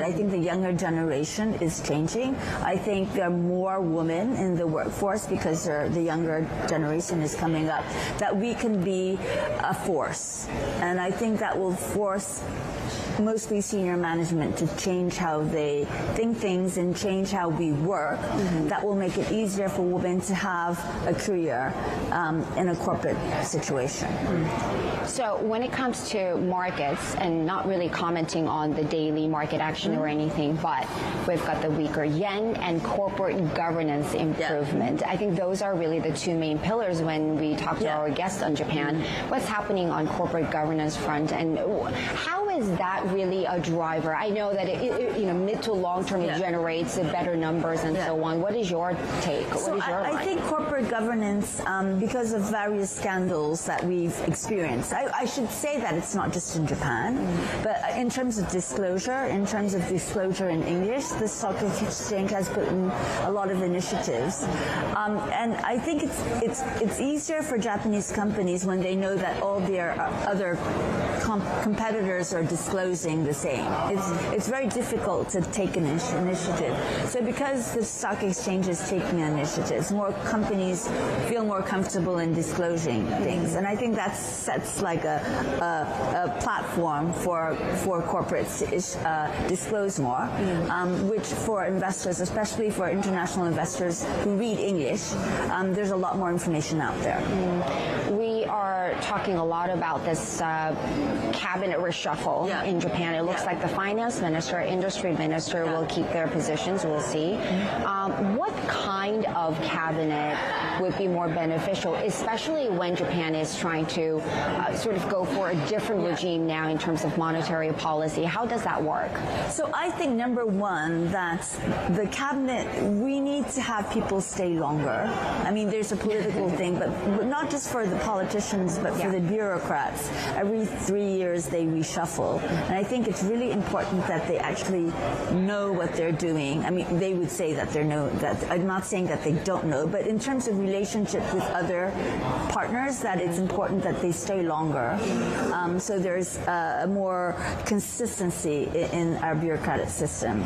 I think the younger generation is changing. I think there are more women in the workforce because the younger generation is coming up, that we can be a force. And I think that will force mostly senior management to change how they think things and change how we work. That will make it easier for women to have a career in a corporate situation. So when it comes to markets, and not really commenting on the daily market action or anything, but we've got the weaker yen and corporate governance improvement. I think those are really the two main pillars when we talk to our guests on Japan. What's happening on corporate governance front, and how is that really a driver? I know that mid to long term it generates better numbers and so on. What is your take? So I think corporate governance, because of various scandals that we've experienced, I should say that it's not just in Japan, but in terms of disclosure, in English, the stock exchange has put in a lot of initiatives, and I think it's easier for Japanese companies when they know that all their other competitors are disclosing the same. It's very difficult to take an initiative. So because the stock exchange is taking initiatives, more companies feel more comfortable in disclosing things, and I think that sets like a platform for corporates to disclose more, which for investors, especially for international investors who read English, there's a lot more information out there. We are talking a lot about this cabinet reshuffle in Japan. It looks like the finance minister, industry minister will keep their positions. We'll see. What kind of cabinet would be more beneficial, especially when Japan is trying to sort of go for a different regime now in terms of monetary policy? How does that work? So I think, number one, that the cabinet, we need to have people stay longer. I mean, there's a political thing, but not just for the politicians, but for the bureaucrats. Every 3 years they reshuffle. And I think it's really important that they actually know what they're doing. I mean, they would say that I'm not saying that they don't know, but in terms of relationship with other partners, that it's important that they stay longer. So there's more consistency in our bureaucratic system.